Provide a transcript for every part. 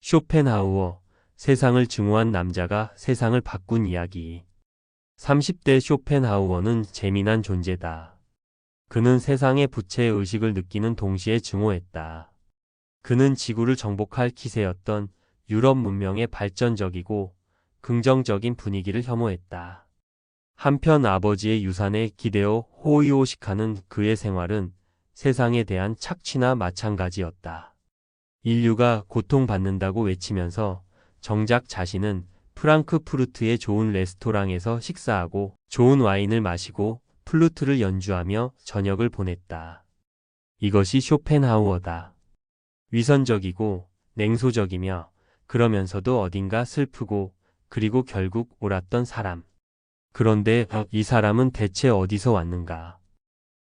쇼펜하우어, 세상을 증오한 남자가 세상을 바꾼 이야기. 30대 쇼펜하우어는 재미난 존재다. 그는 세상의 부채의 의식을 느끼는 동시에 증오했다. 그는 지구를 정복할 기세였던 유럽 문명의 발전적이고 긍정적인 분위기를 혐오했다. 한편 아버지의 유산에 기대어 호의호식하는 그의 생활은 세상에 대한 착취나 마찬가지였다. 인류가 고통받는다고 외치면서 정작 자신은 프랑크푸르트의 좋은 레스토랑에서 식사하고 좋은 와인을 마시고 플루트를 연주하며 저녁을 보냈다. 이것이 쇼펜하우어다. 위선적이고 냉소적이며 그러면서도 어딘가 슬프고 그리고 결국 옳았던 사람. 그런데 이 사람은 대체 어디서 왔는가?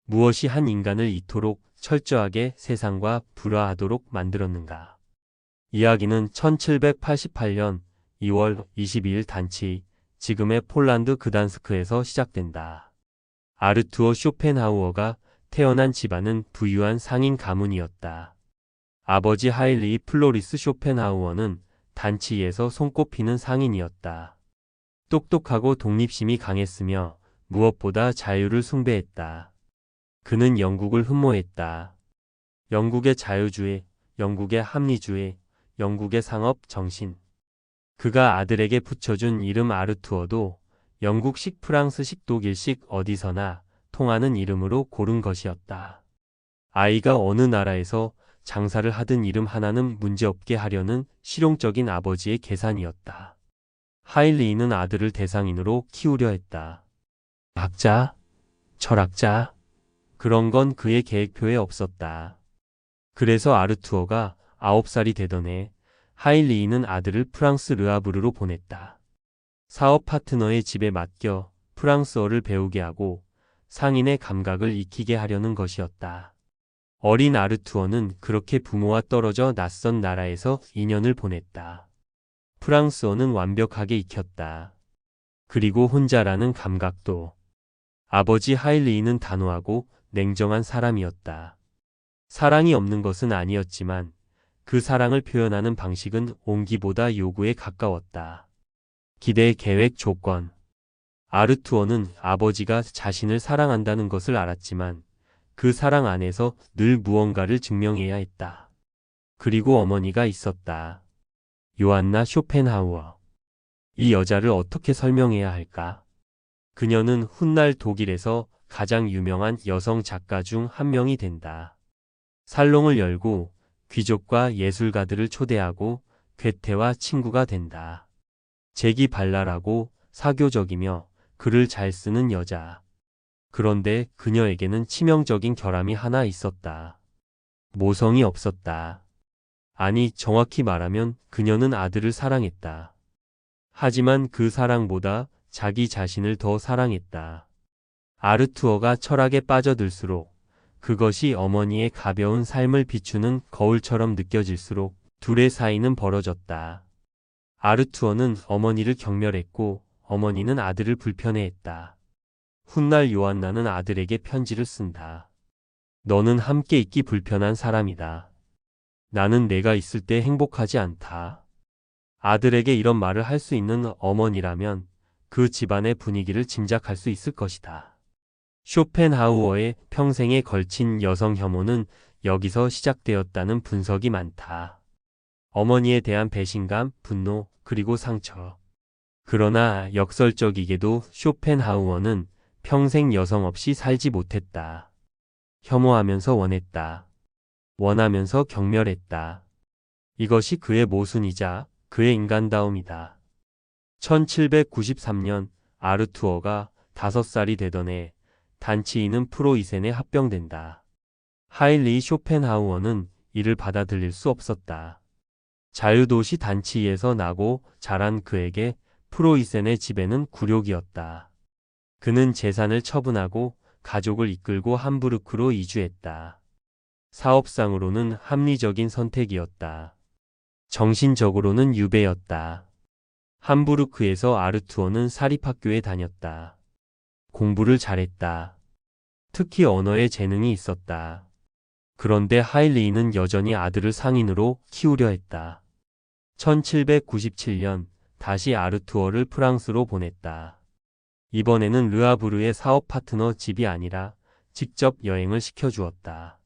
무엇이 한 인간을 이토록 철저하게 세상과 불화하도록 만들었는가? 이야기는 1788년 2월 22일 단치, 지금의 폴란드 그단스크에서 시작된다. 아르투어 쇼펜하우어가 태어난 집안은 부유한 상인 가문이었다. 아버지 하일리 플로리스 쇼펜하우어는 단치에서 손꼽히는 상인이었다. 똑똑하고 독립심이 강했으며 무엇보다 자유를 숭배했다. 그는 영국을 흠모했다. 영국의 자유주의, 영국의 합리주의, 영국의 상업 정신. 그가 아들에게 붙여준 이름 아르투어도 영국식, 프랑스식, 독일식 어디서나 통하는 이름으로 고른 것이었다. 아이가 어느 나라에서 장사를 하든 이름 하나는 문제없게 하려는 실용적인 아버지의 계산이었다. 하일리는 아들을 대상인으로 키우려 했다. 학자, 철학자, 그런 건 그의 계획표에 없었다. 그래서 아르투어가 9살이 되던 해 하일리는 아들을 프랑스 르아브르로 보냈다. 사업 파트너의 집에 맡겨 프랑스어를 배우게 하고 상인의 감각을 익히게 하려는 것이었다. 어린 아르투어는 그렇게 부모와 떨어져 낯선 나라에서 2년을 보냈다. 프랑스어는 완벽하게 익혔다. 그리고 혼자라는 감각도. 아버지 하일리는 단호하고 냉정한 사람이었다. 사랑이 없는 것은 아니었지만 그 사랑을 표현하는 방식은 온기보다 요구에 가까웠다. 기대, 계획, 조건. 아르투어는 아버지가 자신을 사랑한다는 것을 알았지만 그 사랑 안에서 늘 무언가를 증명해야 했다. 그리고 어머니가 있었다. 요한나 쇼펜하우어. 이 여자를 어떻게 설명해야 할까? 그녀는 훗날 독일에서 가장 유명한 여성 작가 중 한 명이 된다. 살롱을 열고 귀족과 예술가들을 초대하고 괴테와 친구가 된다. 재기발랄하고 사교적이며 글을 잘 쓰는 여자. 그런데 그녀에게는 치명적인 결함이 하나 있었다. 모성이 없었다. 아니, 정확히 말하면 그녀는 아들을 사랑했다. 하지만 그 사랑보다 자기 자신을 더 사랑했다. 아르투어가 철학에 빠져들수록 그것이 어머니의 가벼운 삶을 비추는 거울처럼 느껴질수록 둘의 사이는 벌어졌다. 아르투어는 어머니를 경멸했고 어머니는 아들을 불편해했다. 훗날 요한나는 아들에게 편지를 쓴다. 너는 함께 있기 불편한 사람이다. 나는 내가 있을 때 행복하지 않다. 아들에게 이런 말을 할 수 있는 어머니라면 그 집안의 분위기를 짐작할 수 있을 것이다. 쇼펜하우어의 평생에 걸친 여성 혐오는 여기서 시작되었다는 분석이 많다. 어머니에 대한 배신감, 분노, 그리고 상처. 그러나 역설적이게도 쇼펜하우어는 평생 여성 없이 살지 못했다. 혐오하면서 원했다. 원하면서 경멸했다. 이것이 그의 모순이자 그의 인간다움이다. 1793년 아르투어가 5살이 되던 해 단치인은 프로이센에 합병된다. 하일리 쇼펜하우어는 이를 받아들일 수 없었다. 자유도시 단치에서 나고 자란 그에게 프로이센의 지배는 굴욕이었다. 그는 재산을 처분하고 가족을 이끌고 함부르크로 이주했다. 사업상으로는 합리적인 선택이었다. 정신적으로는 유배였다. 함부르크에서 아르투어는 사립학교에 다녔다. 공부를 잘했다. 특히 언어에 재능이 있었다. 그런데 하일리는 여전히 아들을 상인으로 키우려 했다. 1797년 다시 아르투어를 프랑스로 보냈다. 이번에는 르아브르의 사업 파트너 집이 아니라 직접 여행을 시켜주었다.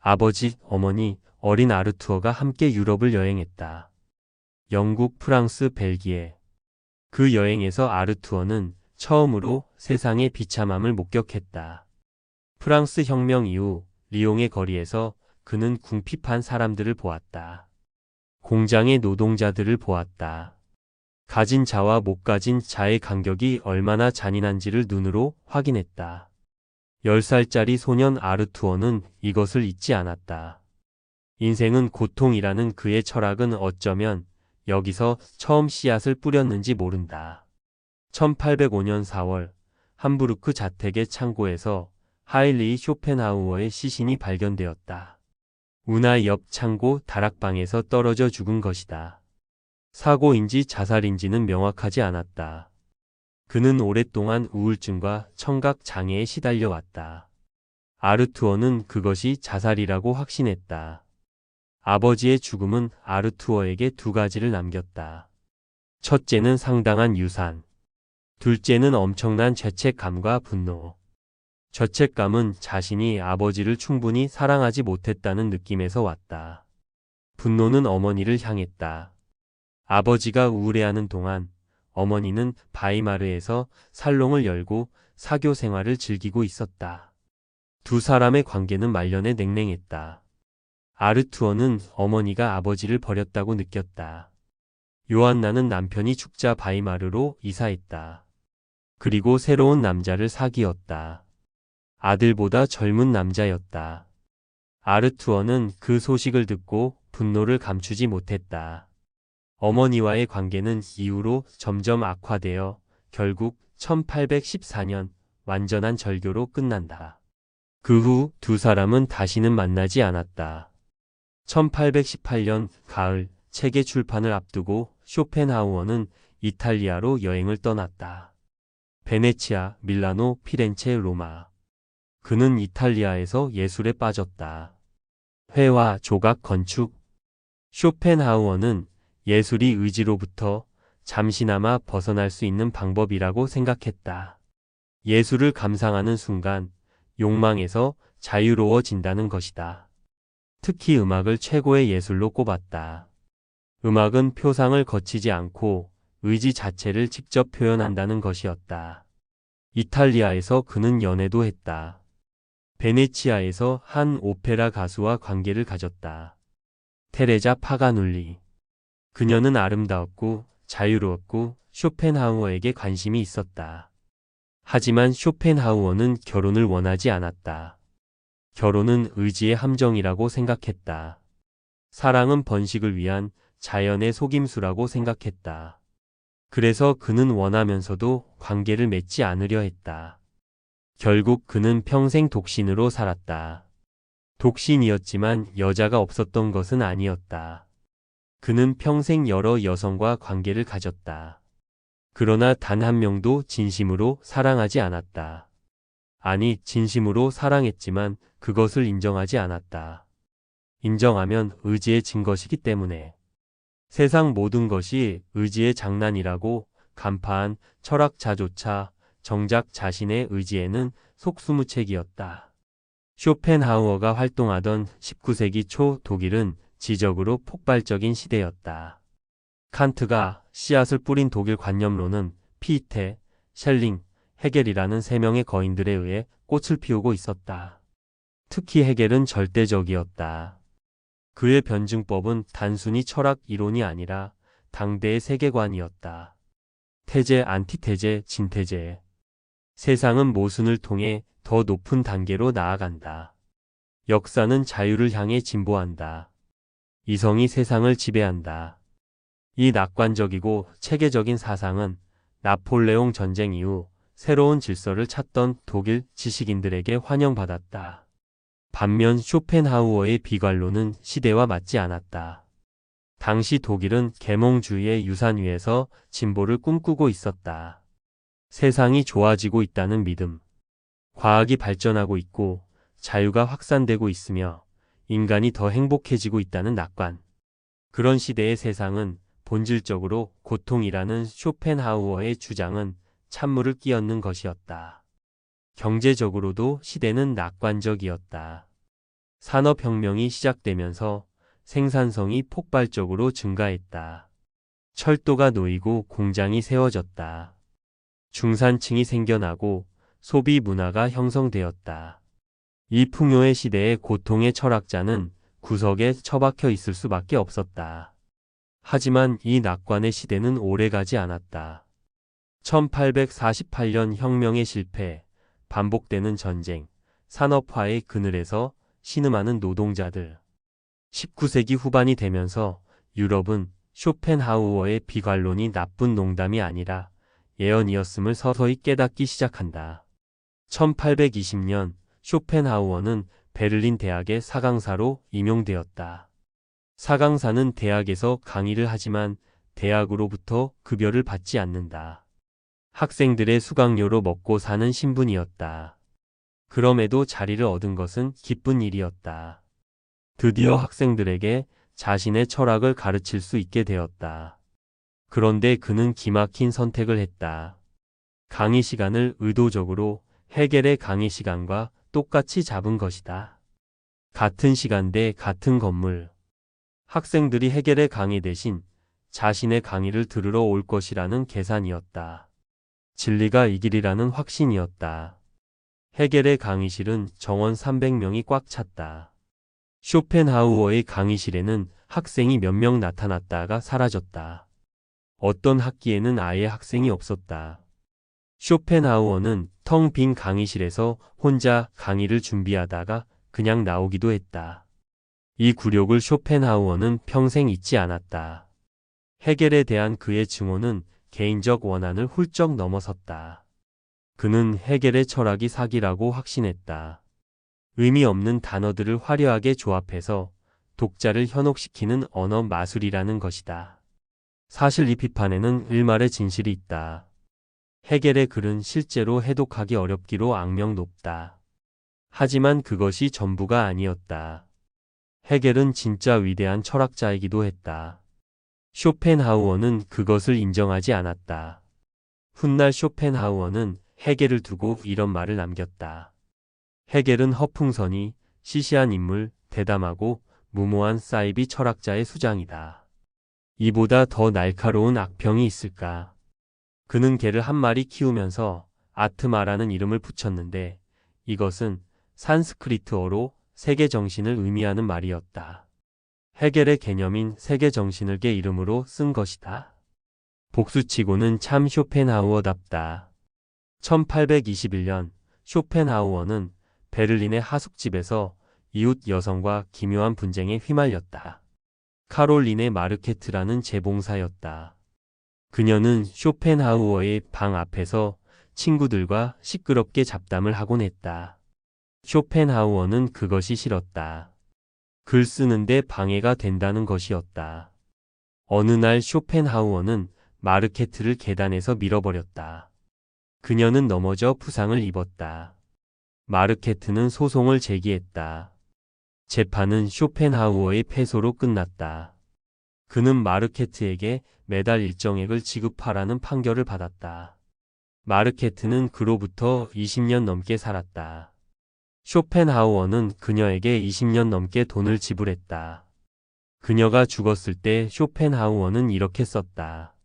아버지, 어머니, 어린 아르투어가 함께 유럽을 여행했다. 영국, 프랑스, 벨기에. 그 여행에서 아르투어는 처음으로 세상의 비참함을 목격했다. 프랑스 혁명 이후 리옹의 거리에서 그는 궁핍한 사람들을 보았다. 공장의 노동자들을 보았다. 가진 자와 못 가진 자의 간격이 얼마나 잔인한지를 눈으로 확인했다. 10살짜리 소년 아르투어는 이것을 잊지 않았다. 인생은 고통이라는 그의 철학은 어쩌면 여기서 처음 씨앗을 뿌렸는지 모른다. 1805년 4월 함부르크 자택의 창고에서 하인리히 쇼펜하우어의 시신이 발견되었다. 운하 옆 창고 다락방에서 떨어져 죽은 것이다. 사고인지 자살인지는 명확하지 않았다. 그는 오랫동안 우울증과 청각 장애에 시달려 왔다. 아르투어는 그것이 자살이라고 확신했다. 아버지의 죽음은 아르투어에게 두 가지를 남겼다. 첫째는 상당한 유산. 둘째는 엄청난 죄책감과 분노. 죄책감은 자신이 아버지를 충분히 사랑하지 못했다는 느낌에서 왔다. 분노는 어머니를 향했다. 아버지가 우울해하는 동안 어머니는 바이마르에서 살롱을 열고 사교 생활을 즐기고 있었다. 두 사람의 관계는 말년에 냉랭했다. 아르투어는 어머니가 아버지를 버렸다고 느꼈다. 요한나는 남편이 죽자 바이마르로 이사했다. 그리고 새로운 남자를 사귀었다. 아들보다 젊은 남자였다. 아르투어는 그 소식을 듣고 분노를 감추지 못했다. 어머니와의 관계는 이후로 점점 악화되어 결국 1814년 완전한 절교로 끝난다. 그 후 두 사람은 다시는 만나지 않았다. 1818년 가을 책의 출판을 앞두고 쇼펜하우어는 이탈리아로 여행을 떠났다. 베네치아, 밀라노, 피렌체, 로마. 그는 이탈리아에서 예술에 빠졌다. 회화, 조각, 건축. 쇼펜하우어는 예술이 의지로부터 잠시나마 벗어날 수 있는 방법이라고 생각했다. 예술을 감상하는 순간 욕망에서 자유로워진다는 것이다. 특히 음악을 최고의 예술로 꼽았다. 음악은 표상을 거치지 않고 의지 자체를 직접 표현한다는 것이었다. 이탈리아에서 그는 연애도 했다. 베네치아에서 한 오페라 가수와 관계를 가졌다. 테레자 파가눌리. 그녀는 아름다웠고 자유로웠고 쇼펜하우어에게 관심이 있었다. 하지만 쇼펜하우어는 결혼을 원하지 않았다. 결혼은 의지의 함정이라고 생각했다. 사랑은 번식을 위한 자연의 속임수라고 생각했다. 그래서 그는 원하면서도 관계를 맺지 않으려 했다. 결국 그는 평생 독신으로 살았다. 독신이었지만 여자가 없었던 것은 아니었다. 그는 평생 여러 여성과 관계를 가졌다. 그러나 단 한 명도 진심으로 사랑하지 않았다. 아니, 진심으로 사랑했지만 그것을 인정하지 않았다. 인정하면 의지에 진 것이기 때문에. 세상 모든 것이 의지의 장난이라고 간파한 철학자조차 정작 자신의 의지에는 속수무책이었다. 쇼펜하우어가 활동하던 19세기 초 독일은 지적으로 폭발적인 시대였다. 칸트가 씨앗을 뿌린 독일 관념론은 피테, 셸링, 헤겔이라는 세 명의 거인들에 의해 꽃을 피우고 있었다. 특히 헤겔은 절대적이었다. 그의 변증법은 단순히 철학 이론이 아니라 당대의 세계관이었다. 태제, 안티태제, 진태제. 세상은 모순을 통해 더 높은 단계로 나아간다. 역사는 자유를 향해 진보한다. 이성이 세상을 지배한다. 이 낙관적이고 체계적인 사상은 나폴레옹 전쟁 이후 새로운 질서를 찾던 독일 지식인들에게 환영받았다. 반면 쇼펜하우어의 비관론은 시대와 맞지 않았다. 당시 독일은 계몽주의의 유산 위에서 진보를 꿈꾸고 있었다. 세상이 좋아지고 있다는 믿음. 과학이 발전하고 있고 자유가 확산되고 있으며 인간이 더 행복해지고 있다는 낙관. 그런 시대의 세상은 본질적으로 고통이라는 쇼펜하우어의 주장은 찬물을 끼얹는 것이었다. 경제적으로도 시대는 낙관적이었다. 산업혁명이 시작되면서 생산성이 폭발적으로 증가했다. 철도가 놓이고 공장이 세워졌다. 중산층이 생겨나고 소비 문화가 형성되었다. 이 풍요의 시대의 고통의 철학자는 구석에 처박혀 있을 수밖에 없었다. 하지만 이 낙관의 시대는 오래가지 않았다. 1848년 혁명의 실패, 반복되는 전쟁, 산업화의 그늘에서 신음하는 노동자들. 19세기 후반이 되면서 유럽은 쇼펜하우어의 비관론이 나쁜 농담이 아니라 예언이었음을 서서히 깨닫기 시작한다. 1820년 쇼펜하우어는 베를린 대학의 사강사로 임용되었다. 사강사는 대학에서 강의를 하지만 대학으로부터 급여를 받지 않는다. 학생들의 수강료로 먹고 사는 신분이었다. 그럼에도 자리를 얻은 것은 기쁜 일이었다. 드디어 학생들에게 자신의 철학을 가르칠 수 있게 되었다. 그런데 그는 기막힌 선택을 했다. 강의 시간을 의도적으로 헤겔의 강의 시간과 똑같이 잡은 것이다. 같은 시간대 같은 건물. 학생들이 헤겔의 강의 대신 자신의 강의를 들으러 올 것이라는 계산이었다. 진리가 이 길이라는 확신이었다. 헤겔의 강의실은 정원 300명이 꽉 찼다. 쇼펜하우어의 강의실에는 학생이 몇 명 나타났다가 사라졌다. 어떤 학기에는 아예 학생이 없었다. 쇼펜하우어는 텅 빈 강의실에서 혼자 강의를 준비하다가 그냥 나오기도 했다. 이 굴욕을 쇼펜하우어는 평생 잊지 않았다. 헤겔에 대한 그의 증오는 개인적 원한을 훌쩍 넘어섰다. 그는 헤겔의 철학이 사기라고 확신했다. 의미 없는 단어들을 화려하게 조합해서 독자를 현혹시키는 언어 마술이라는 것이다. 사실 이 비판에는 일말의 진실이 있다. 헤겔의 글은 실제로 해독하기 어렵기로 악명 높다. 하지만 그것이 전부가 아니었다. 헤겔은 진짜 위대한 철학자이기도 했다. 쇼펜하우어는 그것을 인정하지 않았다. 훗날 쇼펜하우어는 헤겔을 두고 이런 말을 남겼다. 헤겔은 허풍선이 시시한 인물, 대담하고 무모한 사이비 철학자의 수장이다. 이보다 더 날카로운 악평이 있을까? 그는 개를 한 마리 키우면서 아트마라는 이름을 붙였는데 이것은 산스크리트어로 세계 정신을 의미하는 말이었다. 헤겔의 개념인 세계 정신을 개 이름으로 쓴 것이다. 복수치고는 참 쇼펜하우어답다. 1821년 쇼펜하우어는 베를린의 하숙집에서 이웃 여성과 기묘한 분쟁에 휘말렸다. 카롤린의 마르케트라는 재봉사였다. 그녀는 쇼펜하우어의 방 앞에서 친구들과 시끄럽게 잡담을 하곤 했다. 쇼펜하우어는 그것이 싫었다. 글 쓰는데 방해가 된다는 것이었다. 어느 날 쇼펜하우어는 마르케트를 계단에서 밀어버렸다. 그녀는 넘어져 부상을 입었다. 마르케트는 소송을 제기했다. 재판은 쇼펜하우어의 패소로 끝났다. 그는 마르케트에게 매달 일정액을 지급하라는 판결을 받았다. 마르케트는 그로부터 20년 넘게 살았다. 쇼펜하우어는 그녀에게 20년 넘게 돈을 지불했다. 그녀가 죽었을 때 쇼펜하우어는 이렇게 썼다.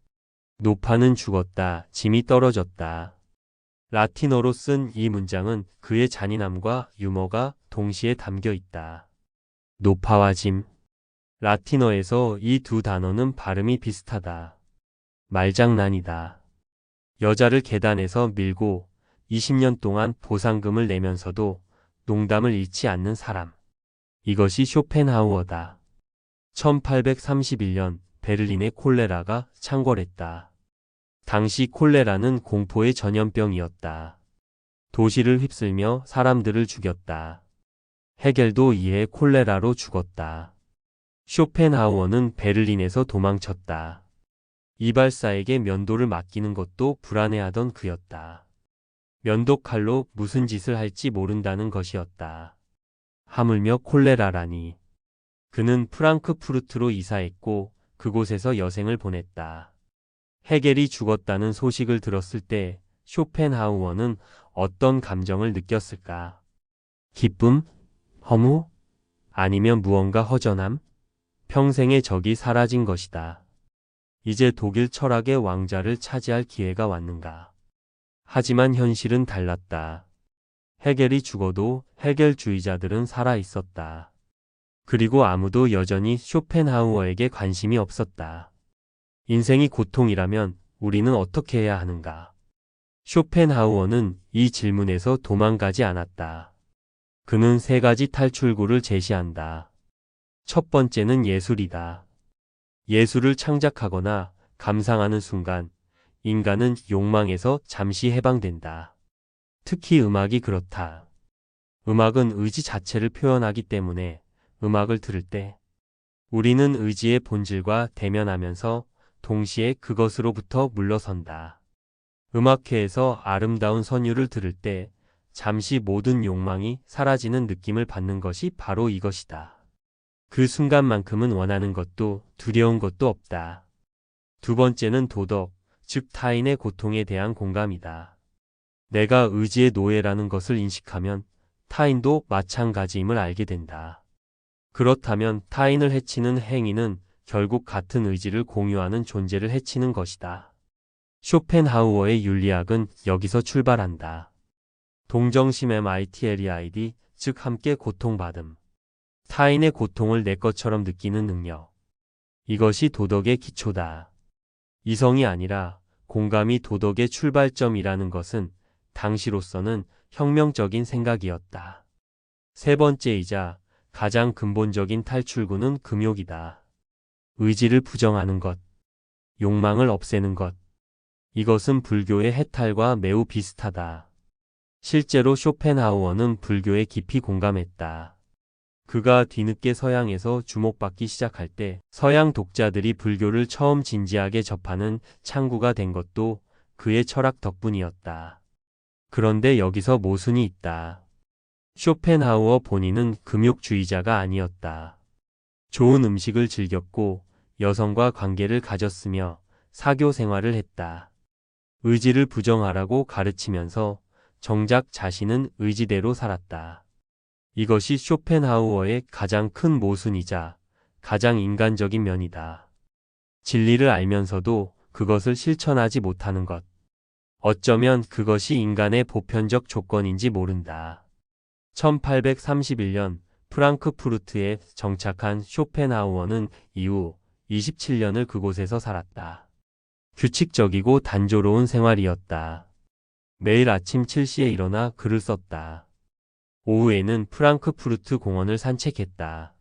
노파는 죽었다. 짐이 떨어졌다. 라틴어로 쓴 이 문장은 그의 잔인함과 유머가 동시에 담겨 있다. 노파와 짐. 라틴어에서 이 두 단어는 발음이 비슷하다. 말장난이다. 여자를 계단에서 밀고 20년 동안 보상금을 내면서도 농담을 잃지 않는 사람. 이것이 쇼펜하우어다. 1831년 베를린의 콜레라가 창궐했다. 당시 콜레라는 공포의 전염병이었다. 도시를 휩쓸며 사람들을 죽였다. 헤겔도 이에 콜레라로 죽었다. 쇼펜하우어는 베를린에서 도망쳤다. 이발사에게 면도를 맡기는 것도 불안해하던 그였다. 면도칼로 무슨 짓을 할지 모른다는 것이었다. 하물며 콜레라라니. 그는 프랑크푸르트로 이사했고 그곳에서 여생을 보냈다. 헤겔이 죽었다는 소식을 들었을 때 쇼펜하우어는 어떤 감정을 느꼈을까? 기쁨? 허무? 아니면 무언가 허전함? 평생의 적이 사라진 것이다. 이제 독일 철학의 왕좌를 차지할 기회가 왔는가? 하지만 현실은 달랐다. 헤겔이 죽어도 헤겔주의자들은 살아 있었다. 그리고 아무도 여전히 쇼펜하우어에게 관심이 없었다. 인생이 고통이라면 우리는 어떻게 해야 하는가? 쇼펜하우어는 이 질문에서 도망가지 않았다. 그는 세 가지 탈출구를 제시한다. 첫 번째는 예술이다. 예술을 창작하거나 감상하는 순간 인간은 욕망에서 잠시 해방된다. 특히 음악이 그렇다. 음악은 의지 자체를 표현하기 때문에 음악을 들을 때 우리는 의지의 본질과 대면하면서 동시에 그것으로부터 물러선다. 음악회에서 아름다운 선율을 들을 때 잠시 모든 욕망이 사라지는 느낌을 받는 것이 바로 이것이다. 그 순간만큼은 원하는 것도 두려운 것도 없다. 두 번째는 도덕, 즉 타인의 고통에 대한 공감이다. 내가 의지의 노예라는 것을 인식하면 타인도 마찬가지임을 알게 된다. 그렇다면 타인을 해치는 행위는 결국 같은 의지를 공유하는 존재를 해치는 것이다. 쇼펜하우어의 윤리학은 여기서 출발한다. 동정심 MITLEID, 즉 함께 고통받음. 타인의 고통을 내 것처럼 느끼는 능력. 이것이 도덕의 기초다. 이성이 아니라 공감이 도덕의 출발점이라는 것은 당시로서는 혁명적인 생각이었다. 세 번째이자 가장 근본적인 탈출구는 금욕이다. 의지를 부정하는 것, 욕망을 없애는 것. 이것은 불교의 해탈과 매우 비슷하다. 실제로 쇼펜하우어는 불교에 깊이 공감했다. 그가 뒤늦게 서양에서 주목받기 시작할 때 서양 독자들이 불교를 처음 진지하게 접하는 창구가 된 것도 그의 철학 덕분이었다. 그런데 여기서 모순이 있다. 쇼펜하우어 본인은 금욕주의자가 아니었다. 좋은 음식을 즐겼고 여성과 관계를 가졌으며 사교 생활을 했다. 의지를 부정하라고 가르치면서 정작 자신은 의지대로 살았다. 이것이 쇼펜하우어의 가장 큰 모순이자 가장 인간적인 면이다. 진리를 알면서도 그것을 실천하지 못하는 것. 어쩌면 그것이 인간의 보편적 조건인지 모른다. 1831년 프랑크푸르트에 정착한 쇼펜하우어는 이후 27년을 그곳에서 살았다. 규칙적이고 단조로운 생활이었다. 매일 아침 7시에 일어나 글을 썼다. 오후에는 프랑크푸르트 공원을 산책했다.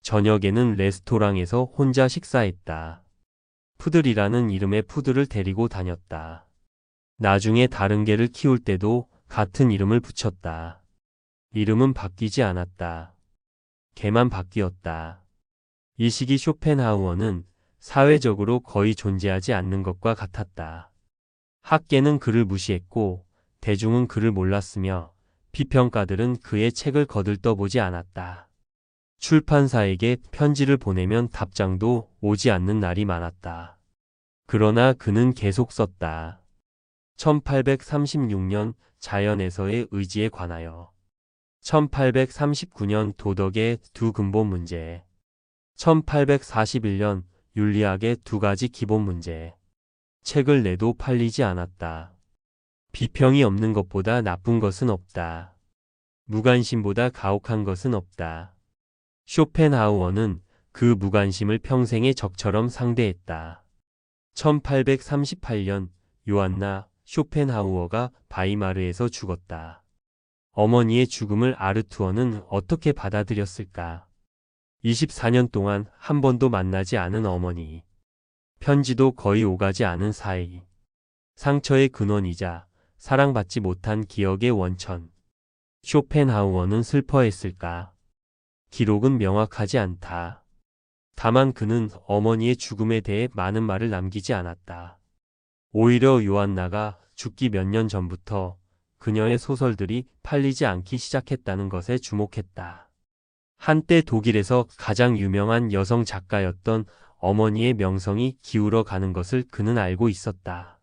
저녁에는 레스토랑에서 혼자 식사했다. 푸들이라는 이름의 푸들을 데리고 다녔다. 나중에 다른 개를 키울 때도 같은 이름을 붙였다. 이름은 바뀌지 않았다. 개만 바뀌었다. 이 시기 쇼펜하우어는 사회적으로 거의 존재하지 않는 것과 같았다. 학계는 그를 무시했고 대중은 그를 몰랐으며 비평가들은 그의 책을 거들떠보지 않았다. 출판사에게 편지를 보내면 답장도 오지 않는 날이 많았다. 그러나 그는 계속 썼다. 1836년 자연에서의 의지에 관하여, 1839년 도덕의 두 근본 문제, 1841년 윤리학의 두 가지 기본 문제. 책을 내도 팔리지 않았다. 비평이 없는 것보다 나쁜 것은 없다. 무관심보다 가혹한 것은 없다. 쇼펜하우어는 그 무관심을 평생의 적처럼 상대했다. 1838년 요한나 쇼펜하우어가 바이마르에서 죽었다. 어머니의 죽음을 아르투어는 어떻게 받아들였을까? 24년 동안 한 번도 만나지 않은 어머니. 편지도 거의 오가지 않은 사이. 상처의 근원이자 사랑받지 못한 기억의 원천. 쇼펜하우어는 슬퍼했을까? 기록은 명확하지 않다. 다만 그는 어머니의 죽음에 대해 많은 말을 남기지 않았다. 오히려 요한나가 죽기 몇 년 전부터 그녀의 소설들이 팔리지 않기 시작했다는 것에 주목했다. 한때 독일에서 가장 유명한 여성 작가였던 어머니의 명성이 기울어 가는 것을 그는 알고 있었다.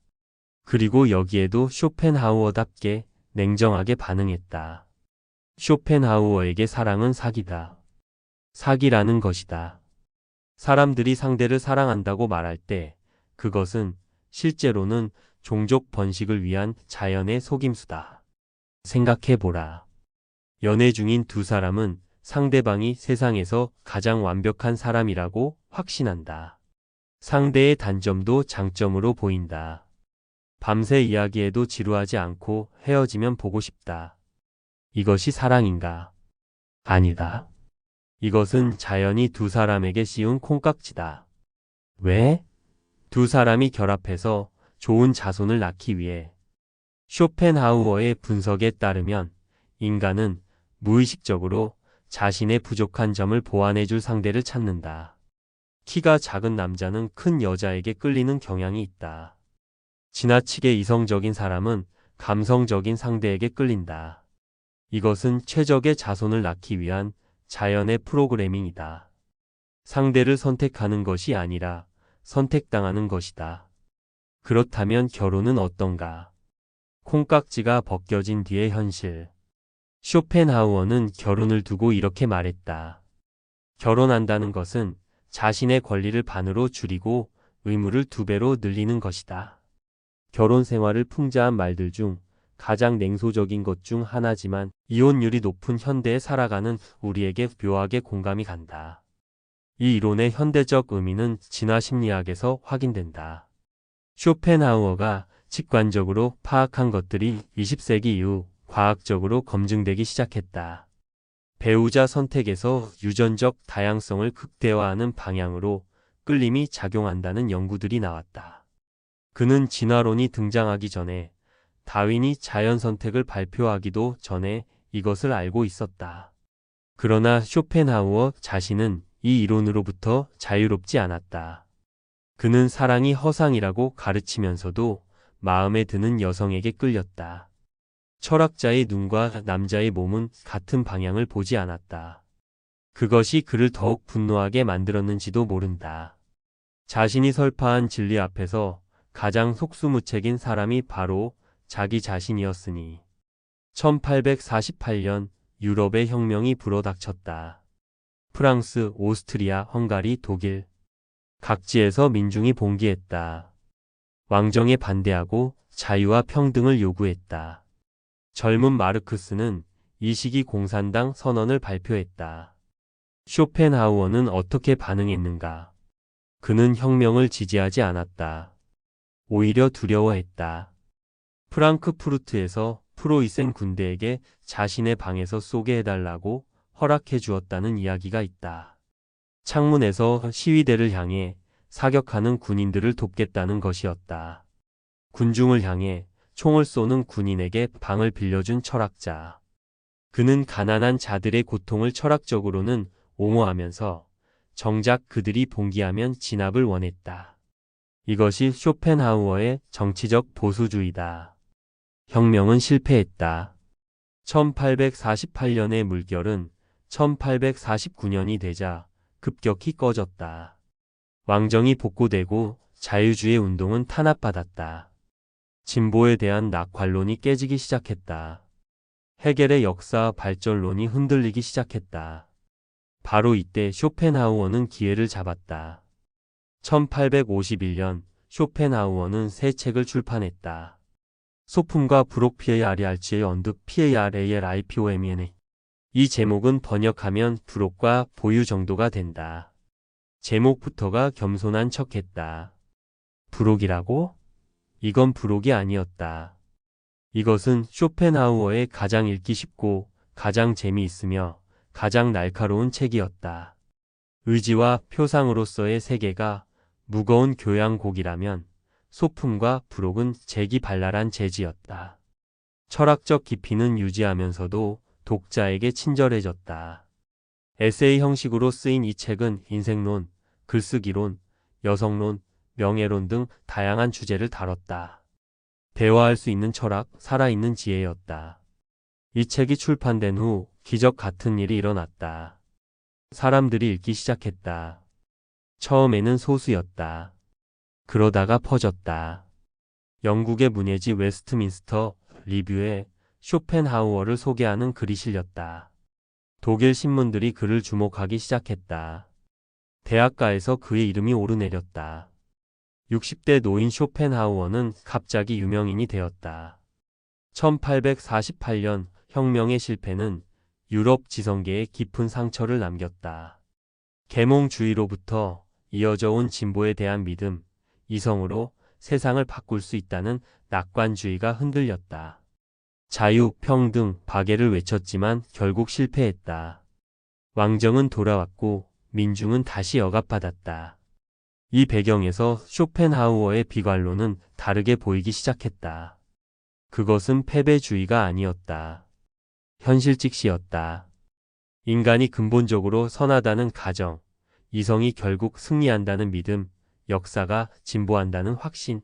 그리고 여기에도 쇼펜하우어답게 냉정하게 반응했다. 쇼펜하우어에게 사랑은 사기다. 사기라는 것이다. 사람들이 상대를 사랑한다고 말할 때 그것은 실제로는 종족 번식을 위한 자연의 속임수다. 생각해보라. 연애 중인 두 사람은 상대방이 세상에서 가장 완벽한 사람이라고 확신한다. 상대의 단점도 장점으로 보인다. 밤새 이야기해도 지루하지 않고 헤어지면 보고 싶다. 이것이 사랑인가? 아니다. 이것은 자연이 두 사람에게 씌운 콩깍지다. 왜? 두 사람이 결합해서 좋은 자손을 낳기 위해. 쇼펜하우어의 분석에 따르면 인간은 무의식적으로 자신의 부족한 점을 보완해줄 상대를 찾는다. 키가 작은 남자는 큰 여자에게 끌리는 경향이 있다. 지나치게 이성적인 사람은 감성적인 상대에게 끌린다. 이것은 최적의 자손을 낳기 위한 자연의 프로그래밍이다. 상대를 선택하는 것이 아니라 선택당하는 것이다. 그렇다면 결혼은 어떤가? 콩깍지가 벗겨진 뒤의 현실. 쇼펜하우어는 결혼을 두고 이렇게 말했다. 결혼한다는 것은 자신의 권리를 반으로 줄이고 의무를 2배로 늘리는 것이다. 결혼 생활을 풍자한 말들 중 가장 냉소적인 것 중 하나지만 이혼율이 높은 현대에 살아가는 우리에게 묘하게 공감이 간다. 이 이론의 현대적 의미는 진화 심리학에서 확인된다. 쇼펜하우어가 직관적으로 파악한 것들이 20세기 이후 과학적으로 검증되기 시작했다. 배우자 선택에서 유전적 다양성을 극대화하는 방향으로 끌림이 작용한다는 연구들이 나왔다. 그는 진화론이 등장하기 전에 다윈이 자연 선택을 발표하기도 전에 이것을 알고 있었다. 그러나 쇼펜하우어 자신은 이 이론으로부터 자유롭지 않았다. 그는 사랑이 허상이라고 가르치면서도 마음에 드는 여성에게 끌렸다. 철학자의 눈과 남자의 몸은 같은 방향을 보지 않았다. 그것이 그를 더욱 분노하게 만들었는지도 모른다. 자신이 설파한 진리 앞에서 가장 속수무책인 사람이 바로 자기 자신이었으니. 1848년 유럽의 혁명이 불어닥쳤다. 프랑스, 오스트리아, 헝가리, 독일. 각지에서 민중이 봉기했다. 왕정에 반대하고 자유와 평등을 요구했다. 젊은 마르크스는 이 시기 공산당 선언을 발표했다. 쇼펜하우어는 어떻게 반응했는가? 그는 혁명을 지지하지 않았다. 오히려 두려워했다. 프랑크푸르트에서 프로이센 군대에게 자신의 방에서 쏘게 해달라고 허락해 주었다는 이야기가 있다. 창문에서 시위대를 향해 사격하는 군인들을 돕겠다는 것이었다. 군중을 향해 총을 쏘는 군인에게 방을 빌려준 철학자. 그는 가난한 자들의 고통을 철학적으로는 옹호하면서 정작 그들이 봉기하면 진압을 원했다. 이것이 쇼펜하우어의 정치적 보수주의다. 혁명은 실패했다. 1848년의 물결은 1849년이 되자 급격히 꺼졌다. 왕정이 복고되고 자유주의 운동은 탄압받았다. 진보에 대한 낙관론이 깨지기 시작했다. 헤겔의 역사 발전론이 흔들리기 시작했다. 바로 이때 쇼펜하우어는 기회를 잡았다. 1851년 쇼펜하우어는 새 책을 출판했다. 소품과 부록 PARERG의 언득 PARALIPOMENA. 이 제목은 번역하면 부록과 보유 정도가 된다. 제목부터가 겸손한 척했다. 부록이라고? 이건 부록이 아니었다. 이것은 쇼펜하우어의 가장 읽기 쉽고 가장 재미있으며 가장 날카로운 책이었다. 의지와 표상으로서의 세계가 무거운 교양곡이라면 소품과 부록은 재기발랄한 재지였다. 철학적 깊이는 유지하면서도 독자에게 친절해졌다. 에세이 형식으로 쓰인 이 책은 인생론, 글쓰기론, 여성론, 명예론 등 다양한 주제를 다뤘다. 대화할 수 있는 철학, 살아있는 지혜였다. 이 책이 출판된 후 기적 같은 일이 일어났다. 사람들이 읽기 시작했다. 처음에는 소수였다. 그러다가 퍼졌다. 영국의 문예지 웨스트민스터 리뷰에 쇼펜하우어를 소개하는 글이 실렸다. 독일 신문들이 그를 주목하기 시작했다. 대학가에서 그의 이름이 오르내렸다. 60대 노인 쇼펜하우어는 갑자기 유명인이 되었다. 1848년 혁명의 실패는 유럽 지성계에 깊은 상처를 남겼다. 계몽주의로부터 이어져 온 진보에 대한 믿음, 이성으로 세상을 바꿀 수 있다는 낙관주의가 흔들렸다. 자유, 평등, 박애를 외쳤지만 결국 실패했다. 왕정은 돌아왔고 민중은 다시 억압받았다. 이 배경에서 쇼펜하우어의 비관론은 다르게 보이기 시작했다. 그것은 패배주의가 아니었다. 현실직시였다. 인간이 근본적으로 선하다는 가정, 이성이 결국 승리한다는 믿음, 역사가 진보한다는 확신.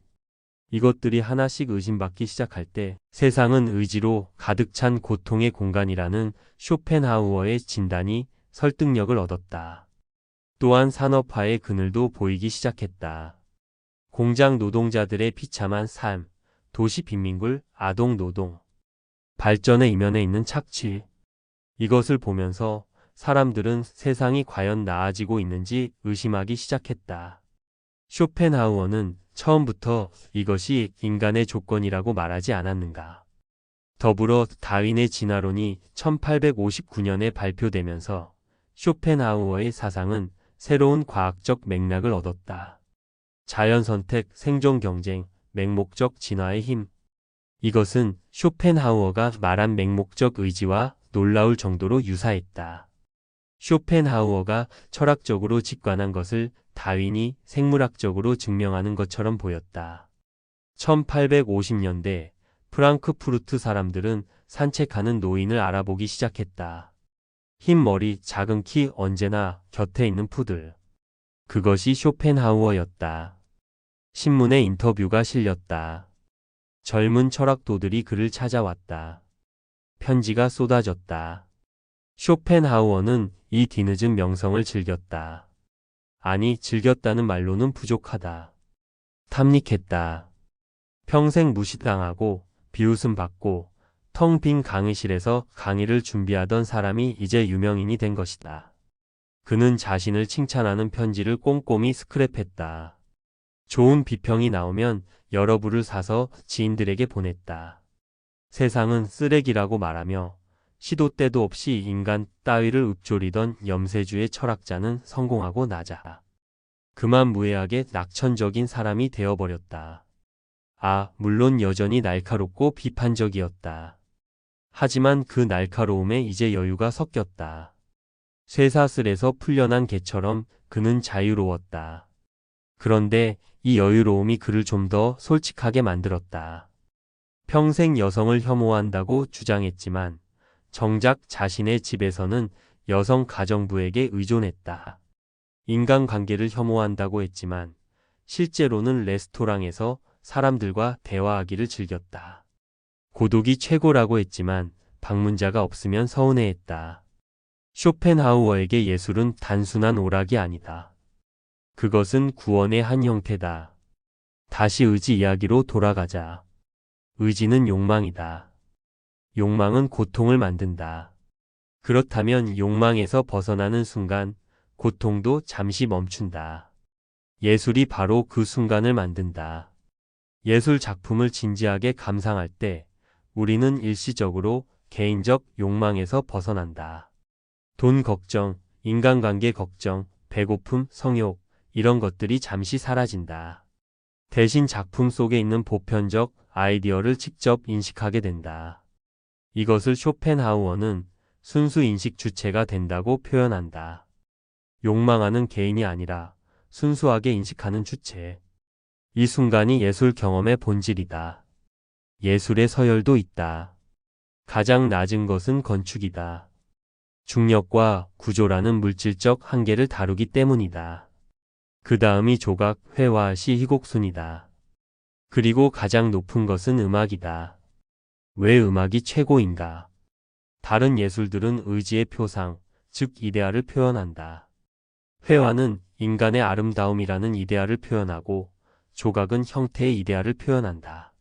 이것들이 하나씩 의심받기 시작할 때 세상은 의지로 가득 찬 고통의 공간이라는 쇼펜하우어의 진단이 설득력을 얻었다. 또한 산업화의 그늘도 보이기 시작했다. 공장 노동자들의 비참한 삶, 도시 빈민굴, 아동 노동, 발전의 이면에 있는 착취. 이것을 보면서 사람들은 세상이 과연 나아지고 있는지 의심하기 시작했다. 쇼펜하우어는 처음부터 이것이 인간의 조건이라고 말하지 않았는가. 더불어 다윈의 진화론이 1859년에 발표되면서 쇼펜하우어의 사상은 새로운 과학적 맥락을 얻었다. 자연선택, 생존경쟁, 맹목적 진화의 힘. 이것은 쇼펜하우어가 말한 맹목적 의지와 놀라울 정도로 유사했다. 쇼펜하우어가 철학적으로 직관한 것을 다윈이 생물학적으로 증명하는 것처럼 보였다. 1850년대 프랑크푸르트 사람들은 산책하는 노인을 알아보기 시작했다. 흰 머리, 작은 키, 언제나 곁에 있는 푸들. 그것이 쇼펜하우어였다. 신문에 인터뷰가 실렸다. 젊은 철학도들이 그를 찾아왔다. 편지가 쏟아졌다. 쇼펜하우어는 이 뒤늦은 명성을 즐겼다. 아니, 즐겼다는 말로는 부족하다. 탐닉했다. 평생 무시당하고 비웃음 받고 텅 빈 강의실에서 강의를 준비하던 사람이 이제 유명인이 된 것이다. 그는 자신을 칭찬하는 편지를 꼼꼼히 스크랩했다. 좋은 비평이 나오면 여러 부를 사서 지인들에게 보냈다. 세상은 쓰레기라고 말하며 시도 때도 없이 인간 따위를 읊조리던 염세주의 철학자는 성공하고 나자 그만 무해하게 낙천적인 사람이 되어버렸다. 물론 여전히 날카롭고 비판적이었다. 하지만 그 날카로움에 이제 여유가 섞였다. 쇠사슬에서 풀려난 개처럼 그는 자유로웠다. 그런데 이 여유로움이 그를 좀 더 솔직하게 만들었다. 평생 여성을 혐오한다고 주장했지만 정작 자신의 집에서는 여성 가정부에게 의존했다. 인간관계를 혐오한다고 했지만 실제로는 레스토랑에서 사람들과 대화하기를 즐겼다. 고독이 최고라고 했지만 방문자가 없으면 서운해했다. 쇼펜하우어에게 예술은 단순한 오락이 아니다. 그것은 구원의 한 형태다. 다시 의지 이야기로 돌아가자. 의지는 욕망이다. 욕망은 고통을 만든다. 그렇다면 욕망에서 벗어나는 순간 고통도 잠시 멈춘다. 예술이 바로 그 순간을 만든다. 예술 작품을 진지하게 감상할 때 우리는 일시적으로 개인적 욕망에서 벗어난다. 돈 걱정, 인간관계 걱정, 배고픔, 성욕, 이런 것들이 잠시 사라진다. 대신 작품 속에 있는 보편적 아이디어를 직접 인식하게 된다. 이것을 쇼펜하우어는 순수 인식 주체가 된다고 표현한다. 욕망하는 개인이 아니라 순수하게 인식하는 주체. 이 순간이 예술 경험의 본질이다. 예술의 서열도 있다. 가장 낮은 것은 건축이다. 중력과 구조라는 물질적 한계를 다루기 때문이다. 그 다음이 조각, 회화, 시, 희곡순이다. 그리고 가장 높은 것은 음악이다. 왜 음악이 최고인가? 다른 예술들은 의지의 표상, 즉 이데아를 표현한다. 회화는 인간의 아름다움이라는 이데아를 표현하고 조각은 형태의 이데아를 표현한다.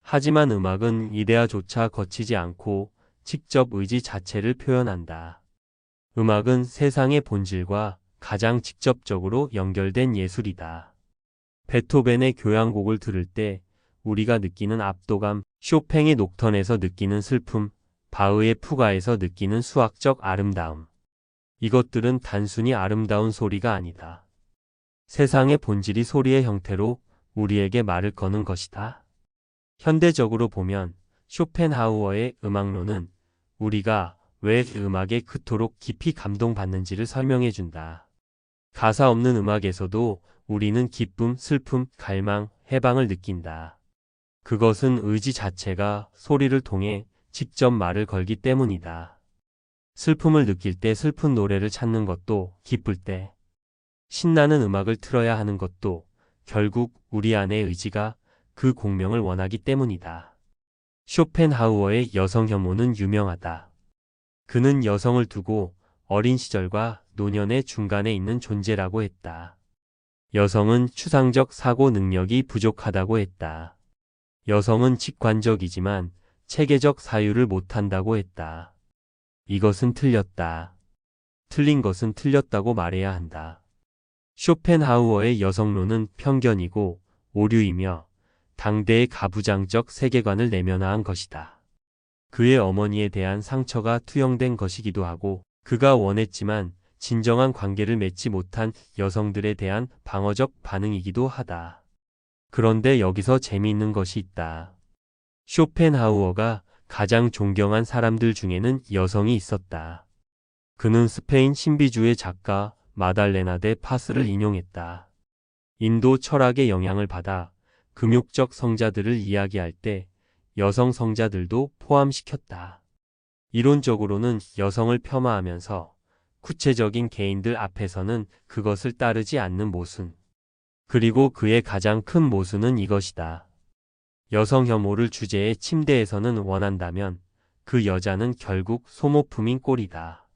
하지만 음악은 이데아조차 거치지 않고 직접 의지 자체를 표현한다. 음악은 세상의 본질과 가장 직접적으로 연결된 예술이다. 베토벤의 교향곡을 들을 때 우리가 느끼는 압도감, 쇼팽의 녹턴에서 느끼는 슬픔, 바흐의 푸가에서 느끼는 수학적 아름다움. 이것들은 단순히 아름다운 소리가 아니다. 세상의 본질이 소리의 형태로 우리에게 말을 거는 것이다. 현대적으로 보면 쇼펜하우어의 음악론은 우리가 왜 음악에 그토록 깊이 감동받는지를 설명해준다. 가사 없는 음악에서도 우리는 기쁨, 슬픔, 갈망, 해방을 느낀다. 그것은 의지 자체가 소리를 통해 직접 말을 걸기 때문이다. 슬픔을 느낄 때 슬픈 노래를 찾는 것도, 기쁠 때 신나는 음악을 틀어야 하는 것도 결국 우리 안의 의지가 그 공명을 원하기 때문이다. 쇼펜하우어의 여성 혐오는 유명하다. 그는 여성을 두고 어린 시절과 노년의 중간에 있는 존재라고 했다. 여성은 추상적 사고 능력이 부족하다고 했다. 여성은 직관적이지만 체계적 사유를 못한다고 했다. 이것은 틀렸다. 틀린 것은 틀렸다고 말해야 한다. 쇼펜하우어의 여성론은 편견이고 오류이며 당대의 가부장적 세계관을 내면화한 것이다. 그의 어머니에 대한 상처가 투영된 것이기도 하고 그가 원했지만 진정한 관계를 맺지 못한 여성들에 대한 방어적 반응이기도 하다. 그런데 여기서 재미있는 것이 있다. 쇼펜하우어가 가장 존경한 사람들 중에는 여성이 있었다. 그는 스페인 신비주의 작가 마달레나 데 파스를 인용했다. 인도 철학의 영향을 받아 금욕적 성자들을 이야기할 때 여성 성자들도 포함시켰다. 이론적으로는 여성을 폄하하면서 구체적인 개인들 앞에서는 그것을 따르지 않는 모순. 그리고 그의 가장 큰 모순은 이것이다. 여성 혐오를 주제의 침대에서는 원한다면 그 여자는 결국 소모품인 꼴이다.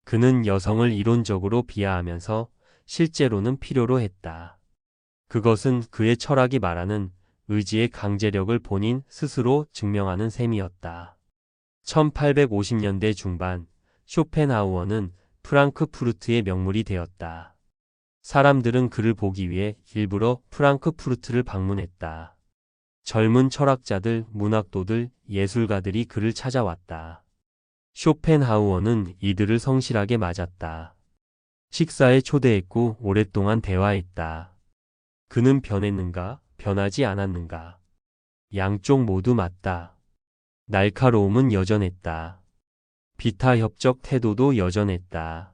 그는 여성을 이론적으로 비하하면서 실제로는 필요로 했다. 그것은 그의 철학이 말하는 의지의 강제력을 본인 스스로 증명하는 셈이었다. 1850년대 중반 쇼펜하우어는 프랑크푸르트의 명물이 되었다. 사람들은 그를 보기 위해 일부러 프랑크푸르트를 방문했다. 젊은 철학자들, 문학도들, 예술가들이 그를 찾아왔다. 쇼펜하우어는 이들을 성실하게 맞았다. 식사에 초대했고 오랫동안 대화했다. 그는 변했는가? 변하지 않았는가? 양쪽 모두 맞다. 날카로움은 여전했다. 비타협적 태도도 여전했다.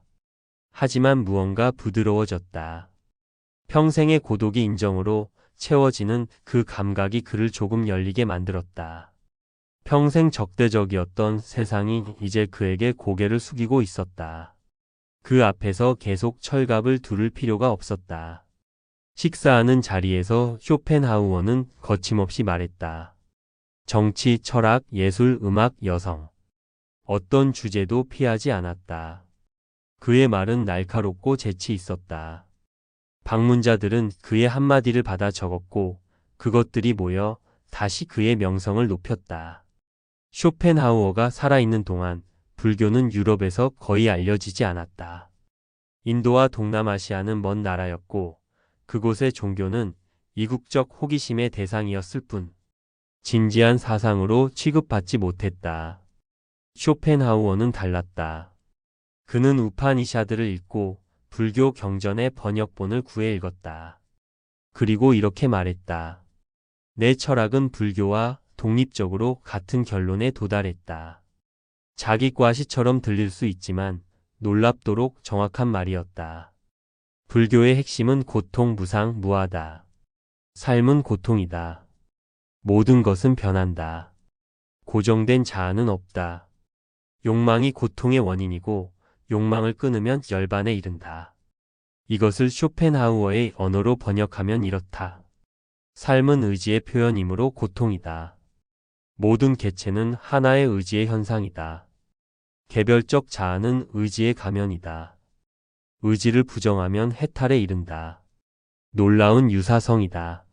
하지만 무언가 부드러워졌다. 평생의 고독이 인정으로 채워지는 그 감각이 그를 조금 열리게 만들었다. 평생 적대적이었던 세상이 이제 그에게 고개를 숙이고 있었다. 그 앞에서 계속 철갑을 두를 필요가 없었다. 식사하는 자리에서 쇼펜하우어는 거침없이 말했다. 정치, 철학, 예술, 음악, 여성. 어떤 주제도 피하지 않았다. 그의 말은 날카롭고 재치 있었다. 방문자들은 그의 한마디를 받아 적었고 그것들이 모여 다시 그의 명성을 높였다. 쇼펜하우어가 살아있는 동안 불교는 유럽에서 거의 알려지지 않았다. 인도와 동남아시아는 먼 나라였고 그곳의 종교는 이국적 호기심의 대상이었을 뿐 진지한 사상으로 취급받지 못했다. 쇼펜하우어는 달랐다. 그는 우파니샤드를 읽고 불교 경전의 번역본을 구해 읽었다. 그리고 이렇게 말했다. 내 철학은 불교와 독립적으로 같은 결론에 도달했다. 자기과시처럼 들릴 수 있지만 놀랍도록 정확한 말이었다. 불교의 핵심은 고통, 무상, 무하다. 삶은 고통이다. 모든 것은 변한다. 고정된 자아는 없다. 욕망이 고통의 원인이고 욕망을 끊으면 열반에 이른다. 이것을 쇼펜하우어의 언어로 번역하면 이렇다. 삶은 의지의 표현이므로 고통이다. 모든 개체는 하나의 의지의 현상이다. 개별적 자아는 의지의 가면이다. 의지를 부정하면 해탈에 이른다. 놀라운 유사성이다.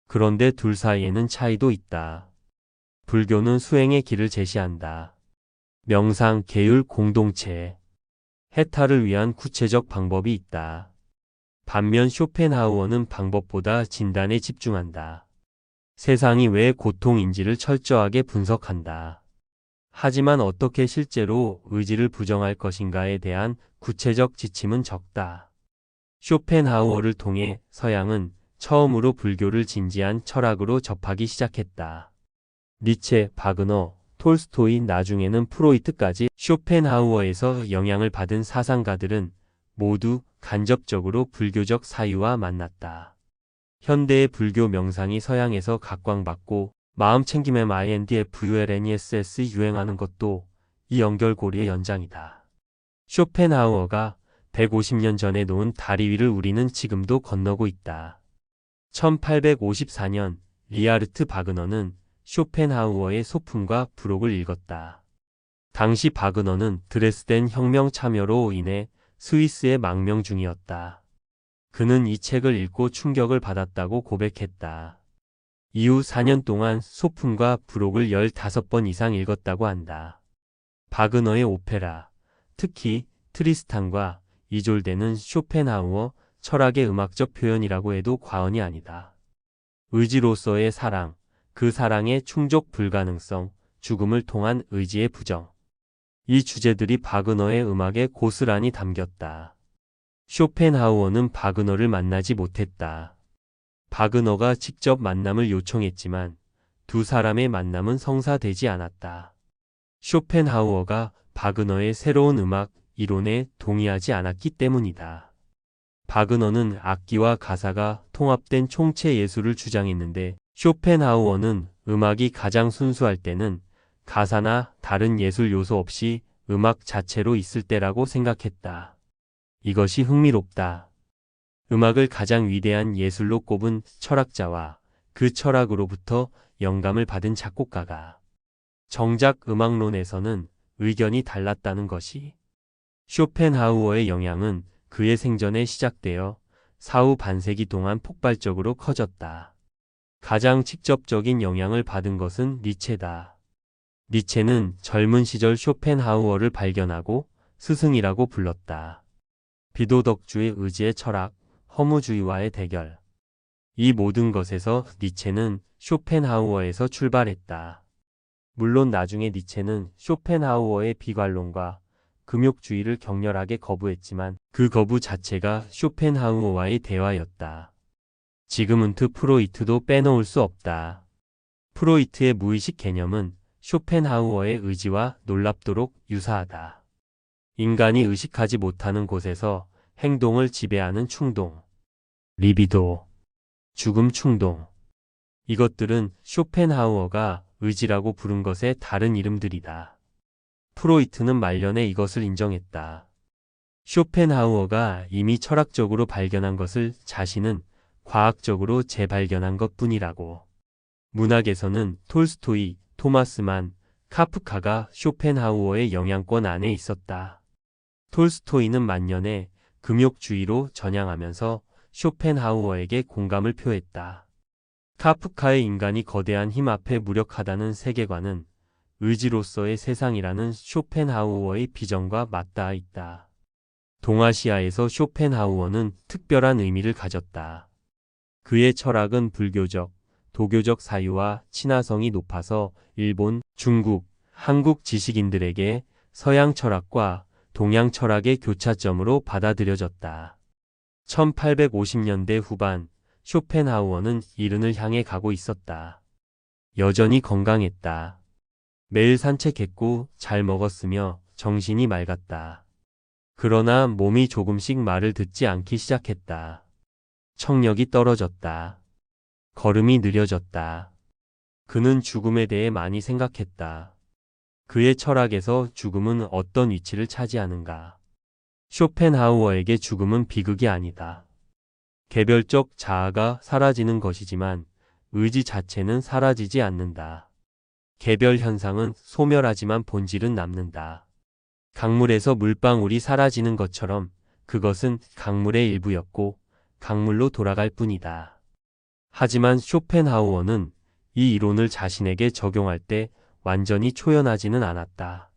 그런데 둘 사이에는 차이도 있다. 불교는 수행의 길을 제시한다. 명상, 계율, 공동체, 해탈을 위한 구체적 방법이 있다. 반면 쇼펜하우어는 방법보다 진단에 집중한다. 세상이 왜 고통인지를 철저하게 분석한다. 하지만 어떻게 실제로 의지를 부정할 것인가에 대한 구체적 지침은 적다. 쇼펜하우어를 통해 서양은 처음으로 불교를 진지한 철학으로 접하기 시작했다. 니체, 바그너, 톨스토이, 나중에는 프로이트까지 쇼펜하우어에서 영향을 받은 사상가들은 모두 간접적으로 불교적 사유와 만났다. 현대의 불교 명상이 서양에서 각광받고 마음챙김의 INDFULNESS 유행하는 것도 이 연결고리의 연장이다. 쇼펜하우어가 150년 전에 놓은 다리 위를 우리는 지금도 건너고 있다. 1854년 리하르트 바그너는 쇼펜하우어의 소품과 부록을 읽었다. 당시 바그너는 드레스덴 혁명 참여로 인해 스위스에 망명 중이었다. 그는 이 책을 읽고 충격을 받았다고 고백했다. 이후 4년 동안 소품과 부록을 15번 이상 읽었다고 한다. 바그너의 오페라, 특히 트리스탄과 이졸데는 쇼펜하우어 철학의 음악적 표현이라고 해도 과언이 아니다. 의지로서의 사랑, 그 사랑의 충족 불가능성, 죽음을 통한 의지의 부정. 이 주제들이 바그너의 음악에 고스란히 담겼다. 쇼펜하우어는 바그너를 만나지 못했다. 바그너가 직접 만남을 요청했지만 두 사람의 만남은 성사되지 않았다. 쇼펜하우어가 바그너의 새로운 음악 이론에 동의하지 않았기 때문이다. 바그너는 악기와 가사가 통합된 총체 예술을 주장했는데 쇼펜하우어는 음악이 가장 순수할 때는 가사나 다른 예술 요소 없이 음악 자체로 있을 때라고 생각했다. 이것이 흥미롭다. 음악을 가장 위대한 예술로 꼽은 철학자와 그 철학으로부터 영감을 받은 작곡가가 정작 음악론에서는 의견이 달랐다는 것이 쇼펜하우어의 영향은 그의 생전에 시작되어 사후 반세기 동안 폭발적으로 커졌다. 가장 직접적인 영향을 받은 것은 니체다. 니체는 젊은 시절 쇼펜하우어를 발견하고 스승이라고 불렀다. 비도덕주의 의지의 철학, 허무주의와의 대결. 이 모든 것에서 니체는 쇼펜하우어에서 출발했다. 물론 나중에 니체는 쇼펜하우어의 비관론과 금욕주의를 격렬하게 거부했지만 그 거부 자체가 쇼펜하우어와의 대화였다. 지금은 프로이트도 빼놓을 수 없다. 프로이트의 무의식 개념은 쇼펜하우어의 의지와 놀랍도록 유사하다. 인간이 의식하지 못하는 곳에서 행동을 지배하는 충동, 리비도, 죽음 충동. 이것들은 쇼펜하우어가 의지라고 부른 것의 다른 이름들이다. 프로이트는 말년에 이것을 인정했다. 쇼펜하우어가 이미 철학적으로 발견한 것을 자신은 과학적으로 재발견한 것뿐이라고. 문학에서는 톨스토이, 토마스 만, 카프카가 쇼펜하우어의 영향권 안에 있었다. 톨스토이는 만년에 금욕주의로 전향하면서 쇼펜하우어에게 공감을 표했다. 카프카의 인간이 거대한 힘 앞에 무력하다는 세계관은 의지로서의 세상이라는 쇼펜하우어의 비전과 맞닿아 있다. 동아시아에서 쇼펜하우어는 특별한 의미를 가졌다. 그의 철학은 불교적, 도교적 사유와 친화성이 높아서 일본, 중국, 한국 지식인들에게 서양 철학과 동양 철학의 교차점으로 받아들여졌다. 1850년대 후반 쇼펜하우어는 이른을 향해 가고 있었다. 여전히 건강했다. 매일 산책했고 잘 먹었으며 정신이 맑았다. 그러나 몸이 조금씩 말을 듣지 않기 시작했다. 청력이 떨어졌다. 걸음이 느려졌다. 그는 죽음에 대해 많이 생각했다. 그의 철학에서 죽음은 어떤 위치를 차지하는가? 쇼펜하우어에게 죽음은 비극이 아니다. 개별적 자아가 사라지는 것이지만 의지 자체는 사라지지 않는다. 개별 현상은 소멸하지만 본질은 남는다. 강물에서 물방울이 사라지는 것처럼 그것은 강물의 일부였고 강물로 돌아갈 뿐이다. 하지만 쇼펜하우어는 이 이론을 자신에게 적용할 때 완전히 초연하지는 않았다.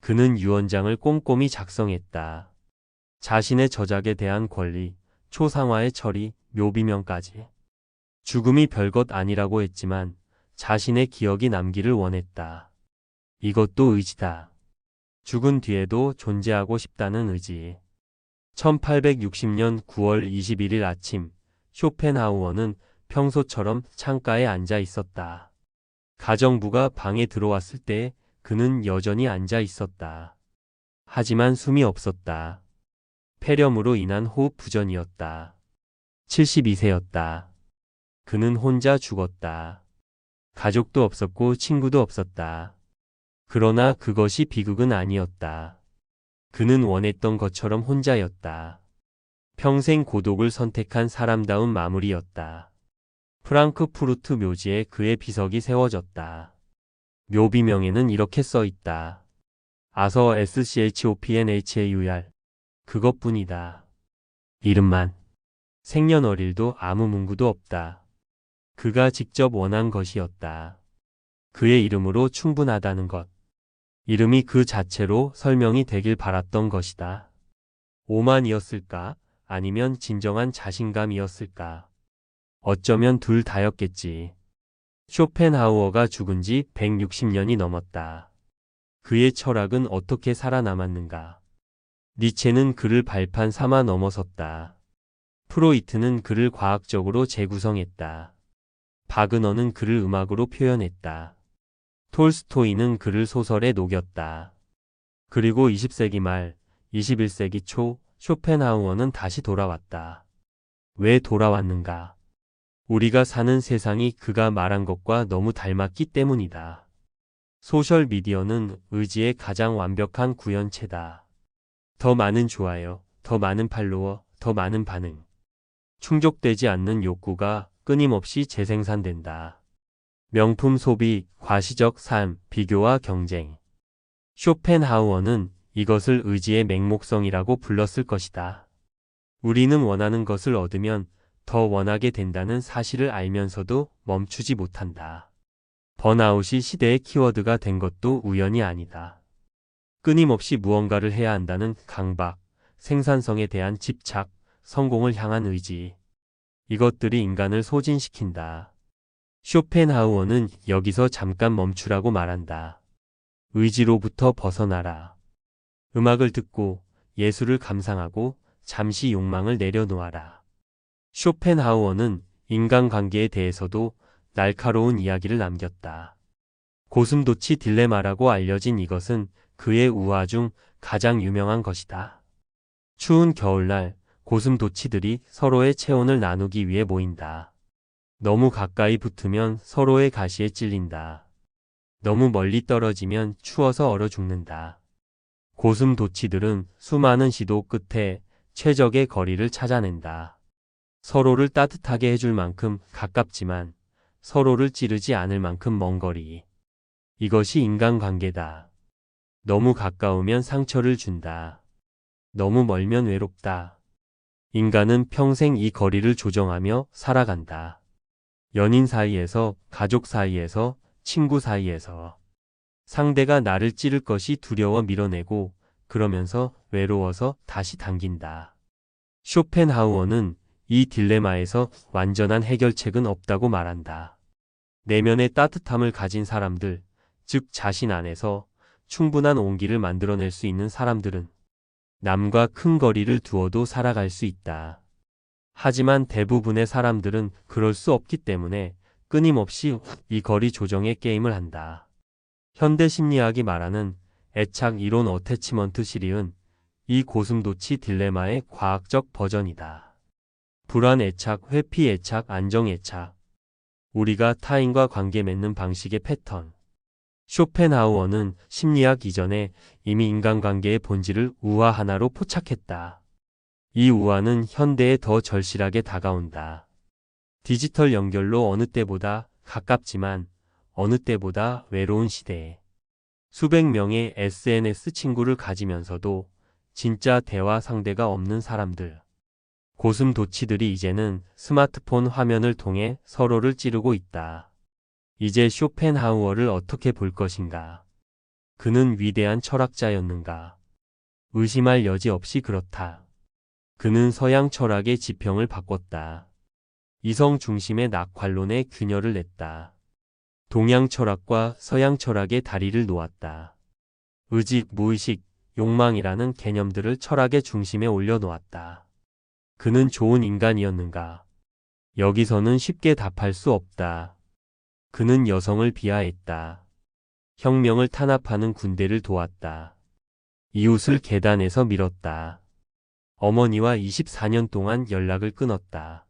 그는 유언장을 꼼꼼히 작성했다. 자신의 저작에 대한 권리, 초상화의 처리, 묘비명까지. 죽음이 별것 아니라고 했지만 자신의 기억이 남기를 원했다. 이것도 의지다. 죽은 뒤에도 존재하고 싶다는 의지. 1860년 9월 21일 아침, 쇼펜하우어는 평소처럼 창가에 앉아 있었다. 가정부가 방에 들어왔을 때 그는 여전히 앉아 있었다. 하지만 숨이 없었다. 폐렴으로 인한 호흡 부전이었다. 72세였다. 그는 혼자 죽었다. 가족도 없었고 친구도 없었다. 그러나 그것이 비극은 아니었다. 그는 원했던 것처럼 혼자였다. 평생 고독을 선택한 사람다운 마무리였다. 프랑크푸르트 묘지에 그의 비석이 세워졌다. 묘비명에는 이렇게 써 있다. 아서 SCHOPNHAUR. 그것뿐이다. 이름만. 생년월일도 아무 문구도 없다. 그가 직접 원한 것이었다. 그의 이름으로 충분하다는 것. 이름이 그 자체로 설명이 되길 바랐던 것이다. 오만이었을까? 아니면 진정한 자신감이었을까? 어쩌면 둘 다였겠지. 쇼펜하우어가 죽은 지 160년이 넘었다. 그의 철학은 어떻게 살아남았는가? 니체는 그를 발판 삼아 넘어섰다. 프로이트는 그를 과학적으로 재구성했다. 바그너는 그를 음악으로 표현했다. 톨스토이는 그를 소설에 녹였다. 그리고 20세기 말, 21세기 초, 쇼펜하우어는 다시 돌아왔다. 왜 돌아왔는가? 우리가 사는 세상이 그가 말한 것과 너무 닮았기 때문이다. 소셜미디어는 의지의 가장 완벽한 구현체다. 더 많은 좋아요, 더 많은 팔로워, 더 많은 반응. 충족되지 않는 욕구가 끊임없이 재생산된다. 명품 소비, 과시적 삶, 비교와 경쟁. 쇼펜하우어는 이것을 의지의 맹목성이라고 불렀을 것이다. 우리는 원하는 것을 얻으면 더 원하게 된다는 사실을 알면서도 멈추지 못한다. 번아웃이 시대의 키워드가 된 것도 우연이 아니다. 끊임없이 무언가를 해야 한다는 강박, 생산성에 대한 집착, 성공을 향한 의지. 이것들이 인간을 소진시킨다. 쇼펜하우어는 여기서 잠깐 멈추라고 말한다. 의지로부터 벗어나라. 음악을 듣고 예술을 감상하고 잠시 욕망을 내려놓아라. 쇼펜하우어는 인간관계에 대해서도 날카로운 이야기를 남겼다. 고슴도치 딜레마라고 알려진 이것은 그의 우화 중 가장 유명한 것이다. 추운 겨울날 고슴도치들이 서로의 체온을 나누기 위해 모인다. 너무 가까이 붙으면 서로의 가시에 찔린다. 너무 멀리 떨어지면 추워서 얼어 죽는다. 고슴도치들은 수많은 시도 끝에 최적의 거리를 찾아낸다. 서로를 따뜻하게 해줄 만큼 가깝지만 서로를 찌르지 않을 만큼 먼 거리. 이것이 인간관계다. 너무 가까우면 상처를 준다. 너무 멀면 외롭다. 인간은 평생 이 거리를 조정하며 살아간다. 연인 사이에서, 가족 사이에서, 친구 사이에서. 상대가 나를 찌를 것이 두려워 밀어내고 그러면서 외로워서 다시 당긴다. 쇼펜하우어는 이 딜레마에서 완전한 해결책은 없다고 말한다. 내면의 따뜻함을 가진 사람들, 즉 자신 안에서 충분한 온기를 만들어낼 수 있는 사람들은 남과 큰 거리를 두어도 살아갈 수 있다. 하지만 대부분의 사람들은 그럴 수 없기 때문에 끊임없이 이 거리 조정의 게임을 한다. 현대 심리학이 말하는 애착 이론 어태치먼트 시리은 이 고슴도치 딜레마의 과학적 버전이다. 불안 애착, 회피 애착, 안정 애착. 우리가 타인과 관계 맺는 방식의 패턴. 쇼펜하우어는 심리학 이전에 이미 인간관계의 본질을 우화 하나로 포착했다. 이 우화는 현대에 더 절실하게 다가온다. 디지털 연결로 어느 때보다 가깝지만 어느 때보다 외로운 시대에 수백 명의 SNS 친구를 가지면서도 진짜 대화 상대가 없는 사람들. 고슴도치들이 이제는 스마트폰 화면을 통해 서로를 찌르고 있다. 이제 쇼펜하우어를 어떻게 볼 것인가? 그는 위대한 철학자였는가? 의심할 여지 없이 그렇다. 그는 서양 철학의 지평을 바꿨다. 이성 중심의 낙관론의 균열을 냈다. 동양 철학과 서양 철학의 다리를 놓았다. 의식, 무의식, 욕망이라는 개념들을 철학의 중심에 올려놓았다. 그는 좋은 인간이었는가? 여기서는 쉽게 답할 수 없다. 그는 여성을 비하했다. 혁명을 탄압하는 군대를 도왔다. 이웃을 계단에서 밀었다. 어머니와 24년 동안 연락을 끊었다.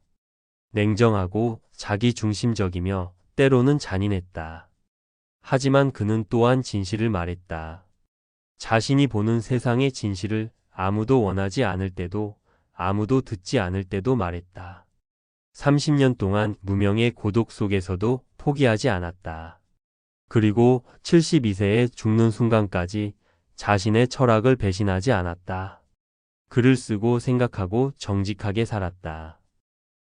냉정하고 자기중심적이며 때로는 잔인했다. 하지만 그는 또한 진실을 말했다. 자신이 보는 세상의 진실을 아무도 원하지 않을 때도 아무도 듣지 않을 때도 말했다. 30년 동안 무명의 고독 속에서도 포기하지 않았다. 그리고 72세에 죽는 순간까지 자신의 철학을 배신하지 않았다. 글을 쓰고 생각하고 정직하게 살았다.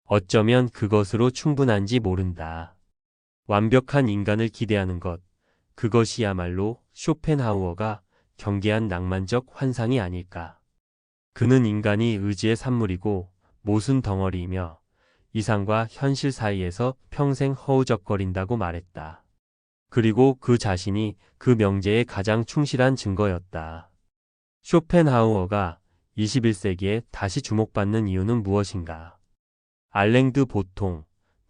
어쩌면 그것으로 충분한지 모른다. 완벽한 인간을 기대하는 것, 그것이야말로 쇼펜하우어가 경계한 낭만적 환상이 아닐까. 그는 인간이 의지의 산물이고 모순 덩어리이며 이상과 현실 사이에서 평생 허우적거린다고 말했다. 그리고 그 자신이 그 명제에 가장 충실한 증거였다. 쇼펜하우어가 21세기에 다시 주목받는 이유는 무엇인가? 알랭드 보통,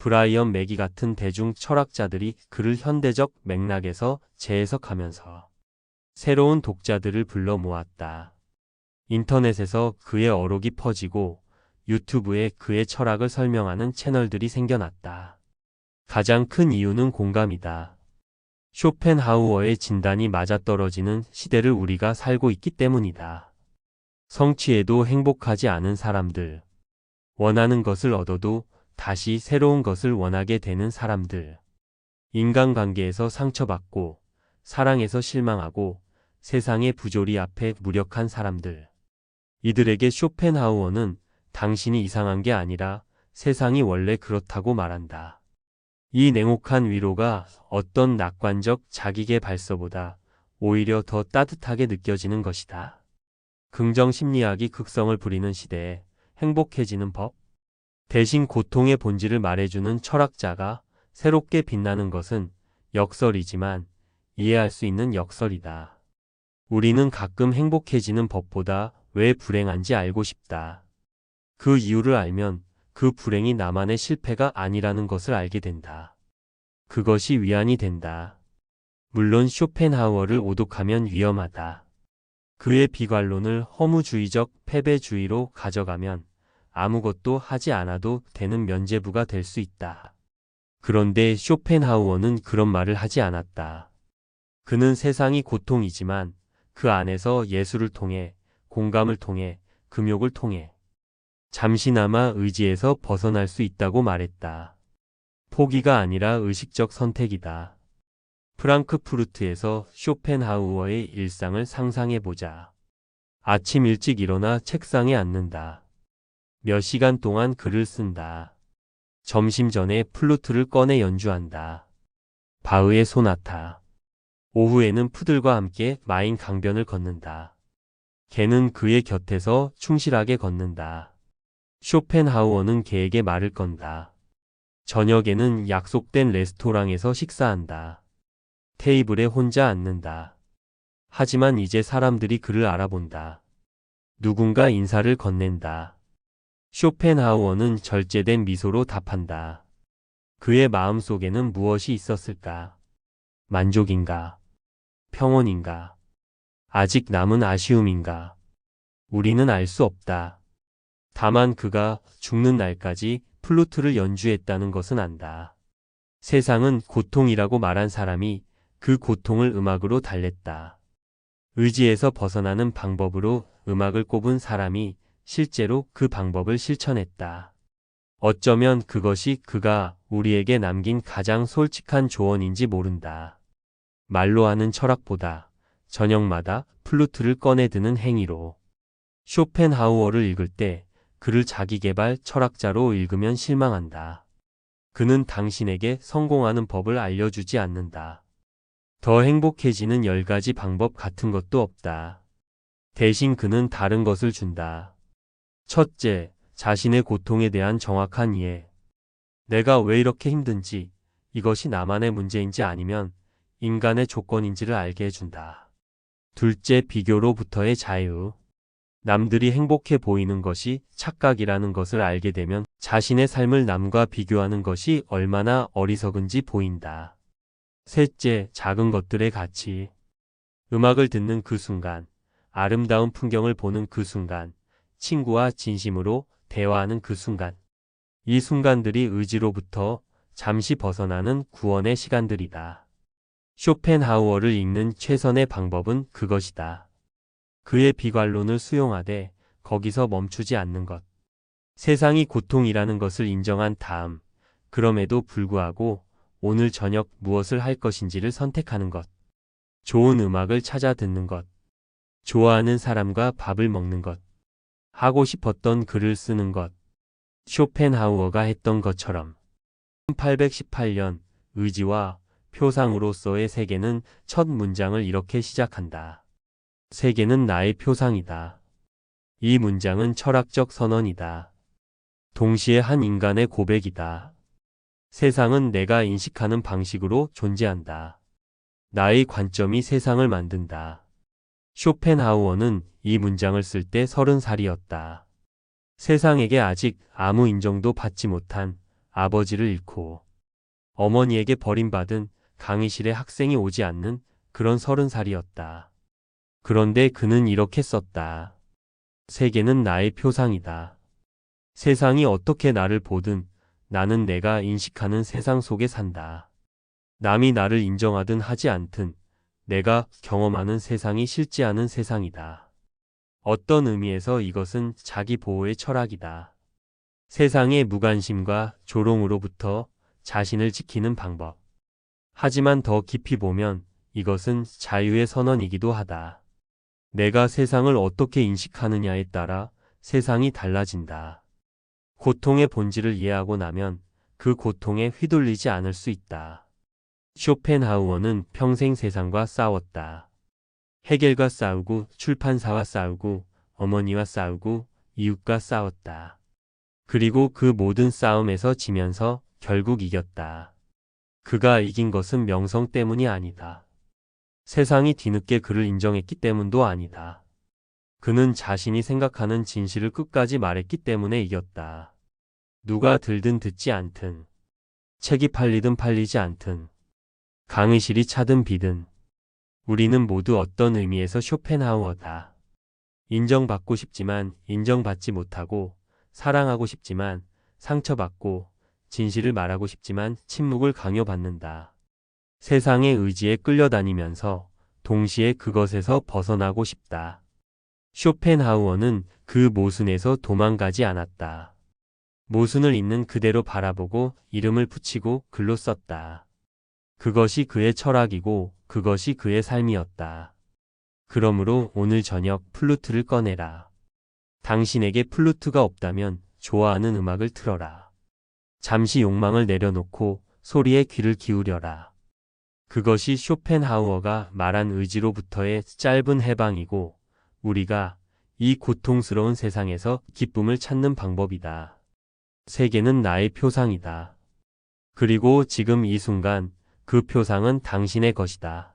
브라이언 맥이 같은 대중 철학자들이 그를 현대적 맥락에서 재해석하면서 새로운 독자들을 불러 모았다. 인터넷에서 그의 어록이 퍼지고 유튜브에 그의 철학을 설명하는 채널들이 생겨났다. 가장 큰 이유는 공감이다. 쇼펜하우어의 진단이 맞아떨어지는 시대를 우리가 살고 있기 때문이다. 성취해도 행복하지 않은 사람들, 원하는 것을 얻어도 다시 새로운 것을 원하게 되는 사람들, 인간관계에서 상처받고 사랑에서 실망하고 세상의 부조리 앞에 무력한 사람들. 이들에게 쇼펜하우어는 당신이 이상한 게 아니라 세상이 원래 그렇다고 말한다. 이 냉혹한 위로가 어떤 낙관적 자기계 발서보다 오히려 더 따뜻하게 느껴지는 것이다. 긍정 심리학이 극성을 부리는 시대에 행복해지는 법? 대신 고통의 본질을 말해주는 철학자가 새롭게 빛나는 것은 역설이지만 이해할 수 있는 역설이다. 우리는 가끔 행복해지는 법보다 왜 불행한지 알고 싶다. 그 이유를 알면 그 불행이 나만의 실패가 아니라는 것을 알게 된다. 그것이 위안이 된다. 물론 쇼펜하우어를 오독하면 위험하다. 그의 비관론을 허무주의적 패배주의로 가져가면 아무것도 하지 않아도 되는 면죄부가 될 수 있다. 그런데 쇼펜하우어는 그런 말을 하지 않았다. 그는 세상이 고통이지만 그 안에서 예술을 통해, 공감을 통해, 금욕을 통해 잠시나마 의지에서 벗어날 수 있다고 말했다. 포기가 아니라 의식적 선택이다. 프랑크푸르트에서 쇼펜하우어의 일상을 상상해보자. 아침 일찍 일어나 책상에 앉는다. 몇 시간 동안 글을 쓴다. 점심 전에 플루트를 꺼내 연주한다. 바흐의 소나타. 오후에는 푸들과 함께 마인 강변을 걷는다. 개는 그의 곁에서 충실하게 걷는다. 쇼펜하우어는 개에게 말을 건다. 저녁에는 약속된 레스토랑에서 식사한다. 테이블에 혼자 앉는다. 하지만 이제 사람들이 그를 알아본다. 누군가 인사를 건넨다. 쇼펜하우어는 절제된 미소로 답한다. 그의 마음속에는 무엇이 있었을까? 만족인가? 평온인가? 아직 남은 아쉬움인가? 우리는 알 수 없다. 다만 그가 죽는 날까지 플루트를 연주했다는 것은 안다. 세상은 고통이라고 말한 사람이 그 고통을 음악으로 달랬다. 의지에서 벗어나는 방법으로 음악을 꼽은 사람이 실제로 그 방법을 실천했다. 어쩌면 그것이 그가 우리에게 남긴 가장 솔직한 조언인지 모른다. 말로 하는 철학보다 저녁마다 플루트를 꺼내 드는 행위로. 쇼펜하우어를 읽을 때 그를 자기계발 철학자로 읽으면 실망한다. 그는 당신에게 성공하는 법을 알려주지 않는다. 더 행복해지는 10가지 방법 같은 것도 없다. 대신 그는 다른 것을 준다. 첫째, 자신의 고통에 대한 정확한 이해. 내가 왜 이렇게 힘든지, 이것이 나만의 문제인지 아니면 인간의 조건인지를 알게 해준다. 둘째, 비교로부터의 자유. 남들이 행복해 보이는 것이 착각이라는 것을 알게 되면 자신의 삶을 남과 비교하는 것이 얼마나 어리석은지 보인다. 셋째, 작은 것들의 가치. 음악을 듣는 그 순간, 아름다운 풍경을 보는 그 순간, 친구와 진심으로 대화하는 그 순간. 이 순간들이 의지로부터 잠시 벗어나는 구원의 시간들이다. 쇼펜하우어를 읽는 최선의 방법은 그것이다. 그의 비관론을 수용하되 거기서 멈추지 않는 것. 세상이 고통이라는 것을 인정한 다음, 그럼에도 불구하고 오늘 저녁 무엇을 할 것인지를 선택하는 것. 좋은 음악을 찾아 듣는 것. 좋아하는 사람과 밥을 먹는 것. 하고 싶었던 글을 쓰는 것. 쇼펜하우어가 했던 것처럼. 1818년 의지와 표상으로서의 세계는 첫 문장을 이렇게 시작한다. 세계는 나의 표상이다. 이 문장은 철학적 선언이다. 동시에 한 인간의 고백이다. 세상은 내가 인식하는 방식으로 존재한다. 나의 관점이 세상을 만든다. 쇼펜하우어는 이 문장을 쓸 때 30살이었다. 세상에게 아직 아무 인정도 받지 못한 아버지를 잃고 어머니에게 버림받은 강의실에 학생이 오지 않는 그런 30살이었다. 그런데 그는 이렇게 썼다. 세계는 나의 표상이다. 세상이 어떻게 나를 보든 나는 내가 인식하는 세상 속에 산다. 남이 나를 인정하든 하지 않든 내가 경험하는 세상이 싫지 않은 세상이다. 어떤 의미에서 이것은 자기 보호의 철학이다. 세상의 무관심과 조롱으로부터 자신을 지키는 방법. 하지만 더 깊이 보면 이것은 자유의 선언이기도 하다. 내가 세상을 어떻게 인식하느냐에 따라 세상이 달라진다. 고통의 본질을 이해하고 나면 그 고통에 휘둘리지 않을 수 있다. 쇼펜하우어는 평생 세상과 싸웠다. 해겔과 싸우고 출판사와 싸우고 어머니와 싸우고 이웃과 싸웠다. 그리고 그 모든 싸움에서 지면서 결국 이겼다. 그가 이긴 것은 명성 때문이 아니다. 세상이 뒤늦게 그를 인정했기 때문도 아니다. 그는 자신이 생각하는 진실을 끝까지 말했기 때문에 이겼다. 누가 들든 듣지 않든, 책이 팔리든 팔리지 않든, 강의실이 차든 비든, 우리는 모두 어떤 의미에서 쇼펜하우어다. 인정받고 싶지만 인정받지 못하고, 사랑하고 싶지만 상처받고, 진실을 말하고 싶지만 침묵을 강요받는다. 세상의 의지에 끌려다니면서 동시에 그것에서 벗어나고 싶다. 쇼펜하우어는 그 모순에서 도망가지 않았다. 모순을 있는 그대로 바라보고 이름을 붙이고 글로 썼다. 그것이 그의 철학이고 그것이 그의 삶이었다. 그러므로 오늘 저녁 플루트를 꺼내라. 당신에게 플루트가 없다면 좋아하는 음악을 틀어라. 잠시 욕망을 내려놓고 소리에 귀를 기울여라. 그것이 쇼펜하우어가 말한 의지로부터의 짧은 해방이고 우리가 이 고통스러운 세상에서 기쁨을 찾는 방법이다. 세계는 나의 표상이다. 그리고 지금 이 순간 그 표상은 당신의 것이다.